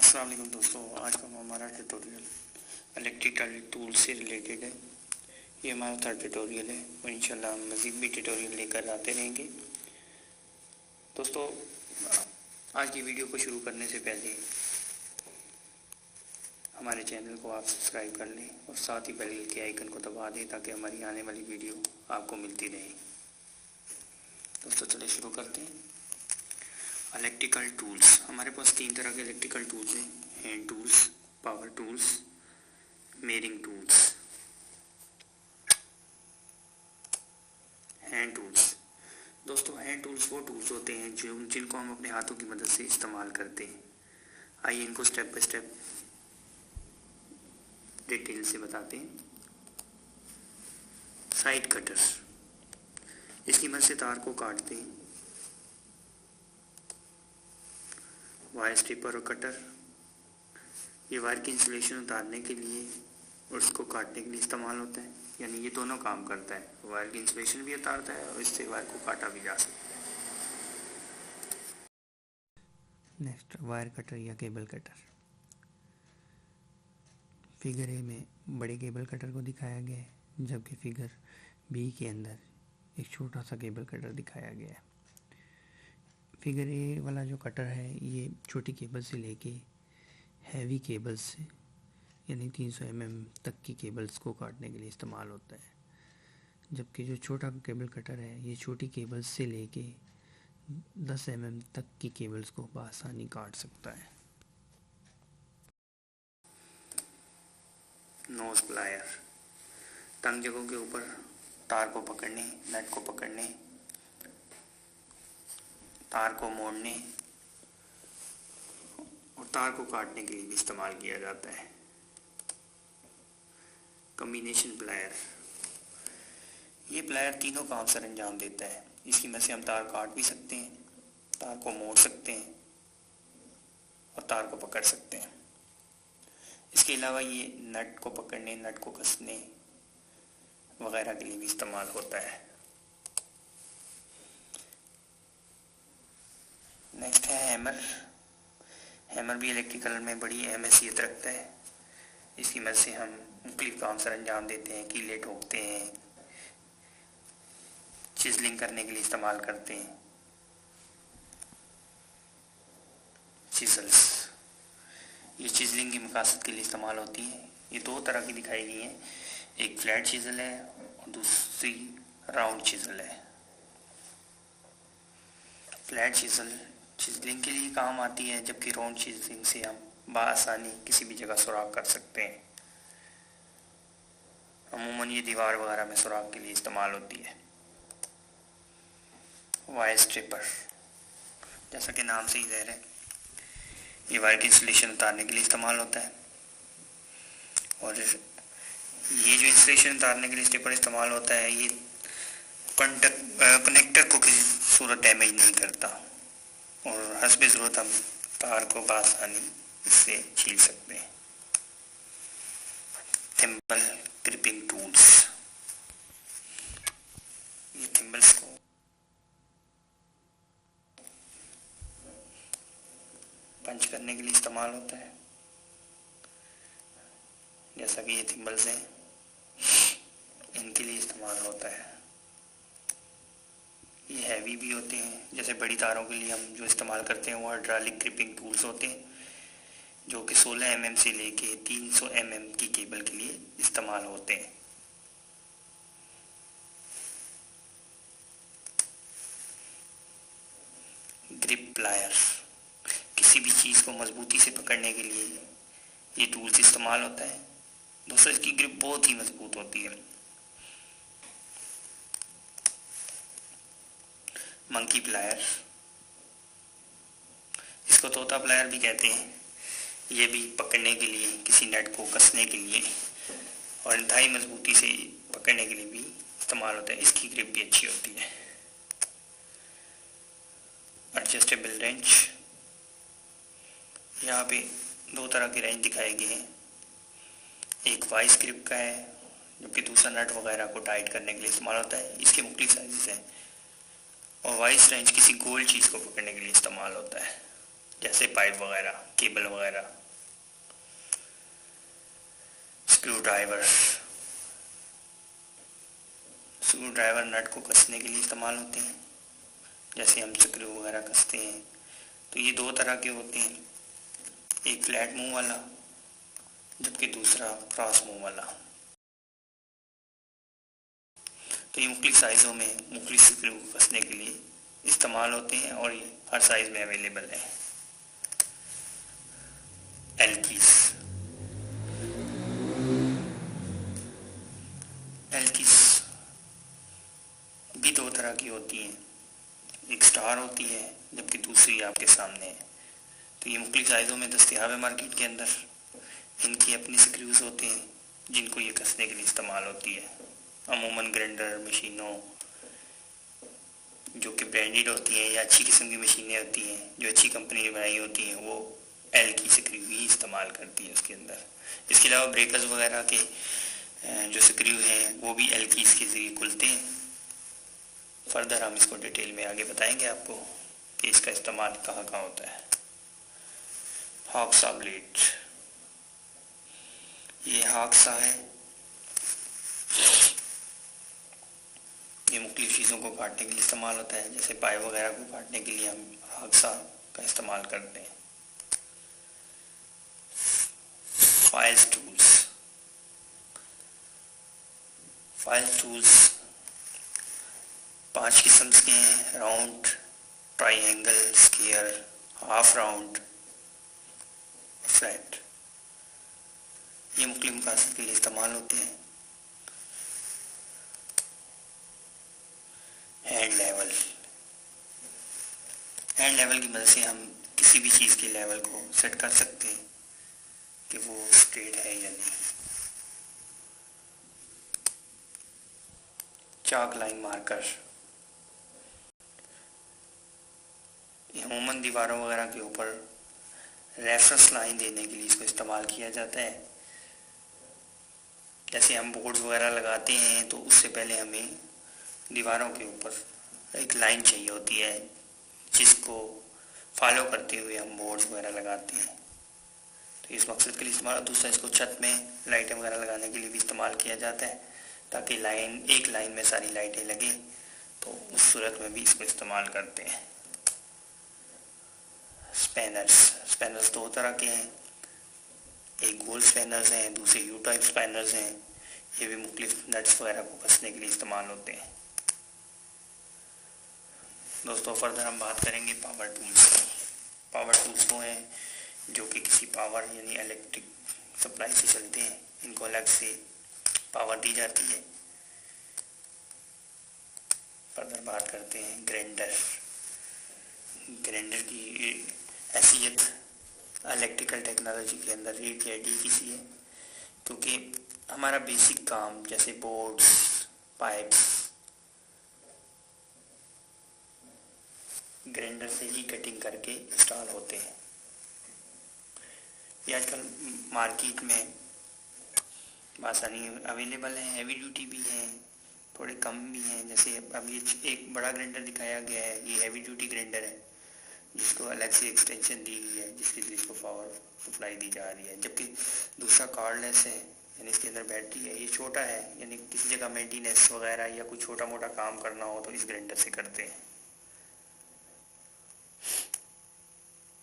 अस्सलाम वालेकुम दोस्तों, आज का हमारा ट्यूटोरियल इलेक्ट्रिकल टूल से रिलेटेड है। ये हमारा थर्ड ट्यूटोरियल है और इंशाल्लाह हम मज़ीद भी ट्यूटोरियल लेकर आते रहेंगे। दोस्तों, आज की वीडियो को शुरू करने से पहले हमारे चैनल को आप सब्सक्राइब कर लें और साथ ही बेल के आइकन को दबा दें ताकि हमारी आने वाली वीडियो आपको मिलती रहे। दोस्तों चलिए शुरू करते हैं। इलेक्ट्रिकल टूल्स, हमारे पास तीन तरह के इलेक्ट्रिकल टूल्स हैं: hand tools, power tools, मेयरिंग tools. Hand tools दोस्तों, हैंड टूल्स वो टूल्स होते हैं जिनको हम अपने हाथों की मदद से इस्तेमाल करते हैं। आइए इनको स्टेप बाय स्टेप डिटेल से बताते हैं। साइड कटर, इसकी मदद से तार को काटते हैं। वायर स्ट्रिपर और कटर, ये वायर की इंसुलेशन उतारने के लिए और उसको काटने के लिए इस्तेमाल होता है, यानी ये दोनों काम करता है। वायर की इंसुलेशन भी उतारता है और इससे वायर को काटा भी जा सकता है। नेक्स्ट, वायर कटर या केबल कटर। फिगर ए में बड़े केबल कटर को दिखाया गया है, जबकि फिगर बी के अंदर एक छोटा सा केबल कटर दिखाया गया है। फिगर ए वाला जो कटर है ये छोटी केबल से लेके हैवी केबल्स से यानी 300 mm तक की केबल्स को काटने के लिए इस्तेमाल होता है, जबकि जो छोटा केबल कटर है ये छोटी केबल्स से लेके 10 mm तक की केबल्स को बआसानी काट सकता है। नोज प्लायर, तंग जगहों के ऊपर तार को पकड़ने, नट को पकड़ने, तार को मोड़ने और तार को काटने के लिए भी इस्तेमाल किया जाता है। कॉम्बिनेशन प्लायर, ये प्लायर तीनों काम सर अंजाम देता है। इसकी मदद से हम तार काट भी सकते हैं, तार को मोड़ सकते हैं और तार को पकड़ सकते हैं। इसके अलावा ये नट को पकड़ने, नट को कसने वगैरह के लिए भी इस्तेमाल होता है। नेक्स्ट है हैमर। हैमर भी इलेक्ट्रिकल में बड़ी अहम हैसियत रखता है। इसकी मदद से हम मुख्तलिफ काम सर अंजाम देते हैं, कीले ठोकते हैं, चिजलिंग करने के लिए इस्तेमाल करते हैं। चिजल्स, ये चिजलिंग की मकासद के लिए इस्तेमाल होती हैं। ये दो तरह की दिखाई गई हैं, एक फ्लैट चिजल है और दूसरी राउंड चिजल है। फ्लैट चिजल चिजलिंग के लिए काम आती है, जबकि राउंड चिजलिंग से हम बआसानी किसी भी जगह सुराख कर सकते हैं। अमूमन ये दीवार वगैरह में सुराख के लिए इस्तेमाल होती है। वायर स्ट्रिपर, जैसा कि नाम से ही ज़ाहिर है, ये वायर की इंसुलेशन उतारने के लिए इस्तेमाल होता है। और ये जो इंसुलेशन उतारने के लिए स्ट्रिपर इस्तेमाल होता है, ये कनेक्टर को किसी सूरत डैमेज नहीं करता और हस्बे ज़रूरत हम तार को बआसानी इससे छील सकते हैं। थिम्बल ग्रिपिंग टूल्स, ये थिम्बल्स को पंच करने के लिए इस्तेमाल होता है। जैसा कि ये थिम्बल्स हैं, इनके लिए इस्तेमाल होता है। ये हैवी भी होते हैं, जैसे बड़ी तारों के लिए हम जो इस्तेमाल करते हैं वो हाइड्रोलिक ग्रिपिंग टूल्स होते हैं, जो कि 16 mm से लेके 300 mm की केबल के लिए इस्तेमाल होते हैं। ग्रिप प्लायर, किसी भी चीज़ को मजबूती से पकड़ने के लिए ये टूल्स इस्तेमाल होता है। दोस्तों, इसकी ग्रिप बहुत ही मजबूत होती है। मंकी प्लायर, इसको तोता प्लायर भी कहते हैं, ये भी पकड़ने के लिए, किसी नट को कसने के लिए और इंतहाई मजबूती से पकड़ने के लिए भी इस्तेमाल होता है। इसकी ग्रिप भी अच्छी होती है। एडजस्टेबल रेंच, यहाँ पे दो तरह के रेंच दिखाए गए हैं, एक वाइस ग्रिप का है जबकि दूसरा नट वगैरह को टाइट करने के लिए इस्तेमाल होता है। इसके मुख्तलिफ साइजेस हैं और वाइस रेंच किसी गोल चीज़ को पकड़ने के लिए इस्तेमाल होता है। जैसे पाइप वगैरह, केबल वगैरह। स्क्रू ड्राइवर नट को कसने के लिए इस्तेमाल होते हैं। जैसे हम स्क्रू वगैरह कसते हैं तो ये दो तरह के होते हैं, एक फ्लैट मुंह वाला जबकि दूसरा क्रॉस मुंह वाला। तो ये मुख्तलिफ साइज़ों में मुख्तलिफ स्क्रू को कसने के लिए इस्तेमाल होते हैं और ये हर साइज़ में अवेलेबल है। एल्कीस भी दो तरह की होती हैं, एक स्टार होती है जबकि दूसरी आपके सामने है। तो ये मुख्तलिफ साइज़ों में दस्तयाब है मार्केट के अंदर। इनकी अपनी स्क्रूज होते हैं जिनको ये कसने के लिए इस्तेमाल होती है। अमूमन ग्राइंडर मशीनों जो कि ब्रांडेड होती हैं या अच्छी किस्म की मशीनें होती हैं जो अच्छी कंपनी की बनाई होती हैं, वो एल की स्क्रू ही इस्तेमाल करती है उसके अंदर। इसके अलावा ब्रेकर्स वगैरह के जो स्क्रू हैं वो भी एल की के ज़रिए खुलते हैं। फर्दर हम इसको डिटेल में आगे बताएंगे आपको कि इसका इस्तेमाल कहाँ कहाँ होता है। हाक्सा ब्लेड, ये हाक्सा है, ये मुख्तलिफ चीज़ों को काटने के लिए इस्तेमाल होता है। जैसे पाइप वगैरह को काटने के लिए हम हाक्सा का इस्तेमाल करते हैं। फाइल टूल्स 5 किस्म के हैं, round, triangle, square, half round, flat. ये मुख्तलिफ मकासद के लिए इस्तेमाल होते हैं। हैंड लेवल की मदद से हम किसी भी चीज़ के लेवल को सेट कर सकते हैं कि वो स्ट्रेट है या नहीं। चाक लाइन मार्कर, अमूमन दीवारों वगैरह के ऊपर रेफरेंस लाइन देने के लिए इसको इस्तेमाल किया जाता है। जैसे हम बोर्ड्स वगैरह लगाते हैं तो उससे पहले हमें दीवारों के ऊपर एक लाइन चाहिए होती है जिसको फॉलो करते हुए हम बोर्ड्स वगैरह लगाते हैं। तो इस मकसद के लिए इस्तेमाल। दूसरा, इसको छत में लाइटें वगैरह लगाने के लिए भी इस्तेमाल किया जाता है ताकि एक लाइन में सारी लाइटें लगें, तो उस सूरत में भी इसको इस्तेमाल करते हैं। स्पैनर्स दो तरह के हैं, एक गोल स्पैनर्स हैं, दूसरे यू टाइप स्पैनर्स हैं। ये भी मुख्तलिफ नट्स वगैरह को कसने के लिए इस्तेमाल होते हैं। दोस्तों, फर्दर हम बात करेंगे पावर टूल्स की। पावर टूल्स वो हैं जो कि किसी पावर यानी इलेक्ट्रिक सप्लाई से चलते हैं। इनको अलग से पावर दी जाती है। फर्दर बात करते हैं ग्राइंडर की हैसियत इलेक्ट्रिकल टेक्नोलॉजी के अंदर रीड या डी की सी है, क्योंकि हमारा बेसिक काम जैसे बोर्ड्स, पाइप्स ग्राइंडर से ही कटिंग करके इंस्टॉल होते हैं। ये आजकल मार्केट में आसानी अवेलेबल है, हैवी ड्यूटी भी हैं, थोड़े कम भी हैं। जैसे अब ये एक बड़ा ग्राइंडर दिखाया गया है, ये हैवी ड्यूटी ग्राइंडर है जिसको अलग से एक्सटेंशन दी गई है जिसके लिए इसको पावर सप्लाई दी जा रही है। जबकि दूसरा कार्डलेस है यानी इसके अंदर बैटरी है। ये छोटा है यानी किसी जगह मेंटेनेंस वगैरह या कुछ छोटा मोटा काम करना हो तो इस ग्राइंडर से करते हैं।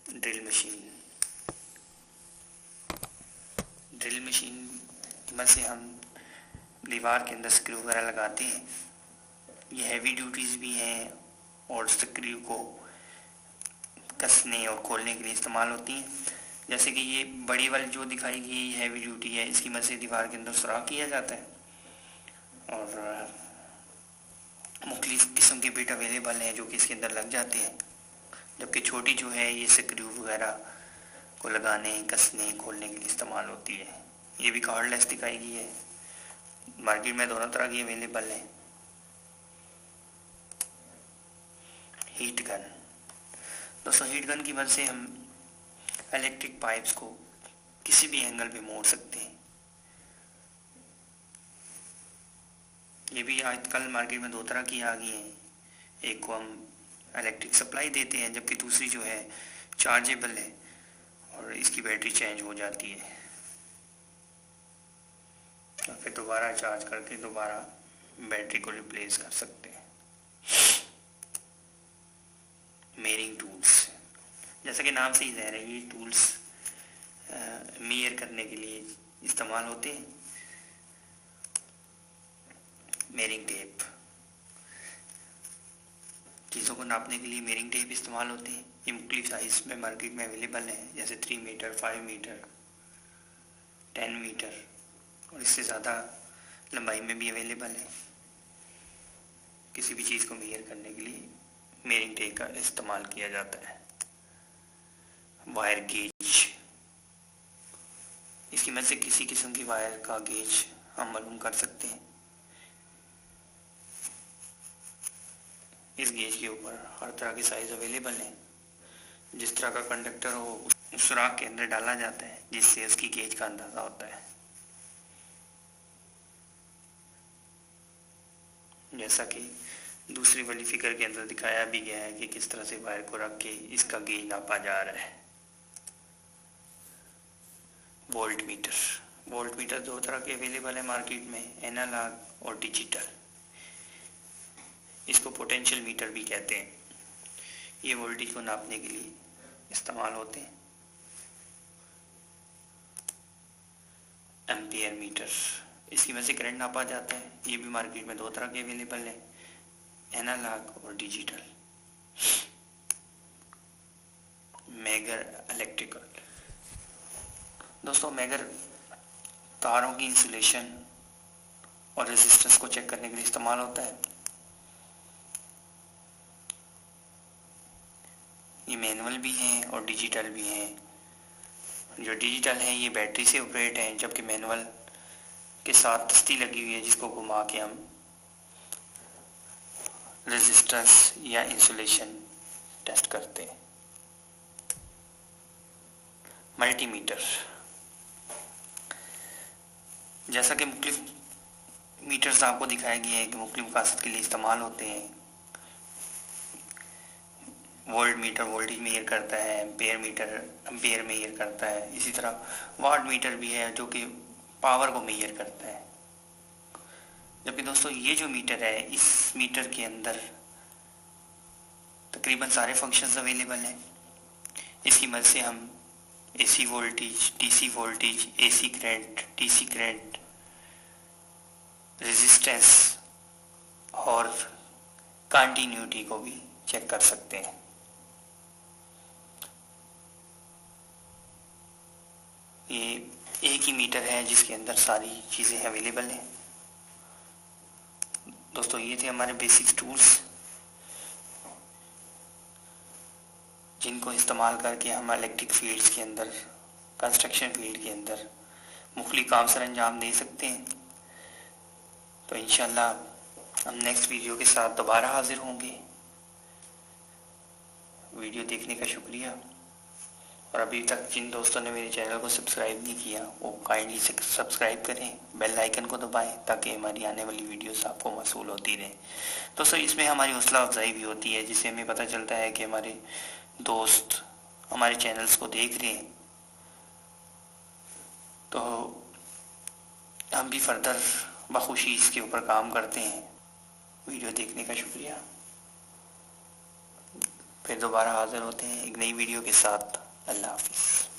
ड्रिल मशीन की मदद से हम दीवार के अंदर स्क्रू वगैरह लगाते हैं। ये हैवी ड्यूटीज़ भी हैं और स्क्रू को कसने और खोलने के लिए इस्तेमाल होती हैं। जैसे कि ये बड़ी वाली जो दिखाई गई हैवी ड्यूटी है, इसकी मदद से दीवार के अंदर सुराख किया जाता है और मुख्तलिफ किस्म के बिट अवेलेबल हैं जो कि इसके अंदर लग जाते हैं। जबकि छोटी जो है ये स्क्रू वगैरह को लगाने, कसने, खोलने के लिए इस्तेमाल होती है। ये भी कार्डलेस दिखाई गई है। मार्केट में दोनों तरह की अवेलेबल है। हीट गन, दोस्तों हीट गन की मदद से हम इलेक्ट्रिक पाइप्स को किसी भी एंगल पे मोड़ सकते हैं। ये भी आजकल मार्केट में दो तरह की आ गई हैं। एक को हम इलेक्ट्रिक सप्लाई देते हैं जबकि दूसरी जो है चार्जेबल है और इसकी बैटरी चेंज हो जाती है, और फिर दोबारा चार्ज करके दोबारा बैटरी को रिप्लेस कर सकते हैं। मेयरिंग टूल्स, जैसा कि नाम से ही ज़ाहिर है, ये टूल्स मेयर करने के लिए इस्तेमाल होते हैं। मेयरिंग टेप, चीज़ों को नापने के लिए मेयरिंग टेप इस्तेमाल होते हैं। ये मुख्तलिफ साइज़ में मार्केट में अवेलेबल है, जैसे 3 मीटर, 5 मीटर, 10 मीटर और इससे ज़्यादा लंबाई में भी अवेलेबल है। किसी भी चीज़ को मेयर करने के लिए मेयरिंग टेप का इस्तेमाल किया जाता है। वायर गेज, इसकी मदद से किसी किस्म की वायर का गेज हम मालूम कर सकते हैं। इस गेज के ऊपर हर तरह के साइज अवेलेबल हैं। जिस तरह का कंडक्टर हो उस सुराख के अंदर डाला जाता है, जिससे उसकी गेज का अंदाज़ा होता है। जैसा कि दूसरी वाली फिगर के अंदर दिखाया भी गया है कि किस तरह से वायर को रख के इसका गेज नापा जा रहा है। वोल्ट मीटर, वोल्ट मीटर 2 तरह के अवेलेबल है मार्केट में, एनालॉग और डिजिटल। इसको पोटेंशियल मीटर भी कहते हैं। ये वोल्टेज को नापने के लिए इस्तेमाल होते हैं। एम्पियर मीटर, इसकी वजह से करंट नापा जाता है। ये भी मार्केट में 2 तरह के अवेलेबल है, एनालॉग और डिजिटल। मेगर इलेक्ट्रिकल, दोस्तों मेगर तारों की इंसुलेशन और रेजिस्टेंस को चेक करने के लिए इस्तेमाल होता है। ये मैनुअल भी हैं और डिजिटल भी हैं। जो डिजिटल है ये बैटरी से ऑपरेट है, जबकि मैनुअल के साथ तस्ती लगी हुई है जिसको घुमा के हम रेजिस्टेंस या इंसुलेशन टेस्ट करते हैं। मल्टीमीटर, जैसा कि मुख्तलिफ मीटर्स आपको दिखाए गए हैं कि मुख्तलिफ मकासद के लिए इस्तेमाल होते हैं। वोल्ट मीटर वोल्टेज मेजर करता है, एम्पेयर मीटर एम्पेयर मेजर करता है। इसी तरह वाट मीटर भी है जो कि पावर को मेजर करता है। जबकि दोस्तों ये जो मीटर है, इस मीटर के अंदर तकरीबन सारे फंक्शंस अवेलेबल हैं। इसकी मदद से हम AC voltage, DC voltage, AC current, DC current, resistance और कंटिन्यूटी को भी चेक कर सकते हैं। ये एक ही मीटर है जिसके अंदर सारी चीज़ें अवेलेबल हैं। दोस्तों ये थे हमारे बेसिक टूल्स, जिनको इस्तेमाल करके हम इलेक्ट्रिक फील्ड्स के अंदर, कंस्ट्रक्शन फील्ड के अंदर मुख्तलिफ काम सर अंजाम दे सकते हैं। तो इंशाल्लाह हम नेक्स्ट वीडियो के साथ दोबारा हाजिर होंगे। वीडियो देखने का शुक्रिया, और अभी तक जिन दोस्तों ने मेरे चैनल को सब्सक्राइब नहीं किया वो काइंडली से सब्सक्राइब करें, बेल आइकन को दबाएं ताकि हमारी आने वाली वीडियोस आपको मौसूल होती रहे। दोस्तों इसमें हमारी हौसला अफजाई भी होती है, जिससे हमें पता चलता है कि हमारे दोस्त हमारे चैनल्स को देख रहे हैं, तो हम भी फर्दर बखुशी इसके ऊपर काम करते हैं। वीडियो देखने का शुक्रिया। फिर दोबारा हाजिर होते हैं एक नई वीडियो के साथ। अल्लाह हाफिज़।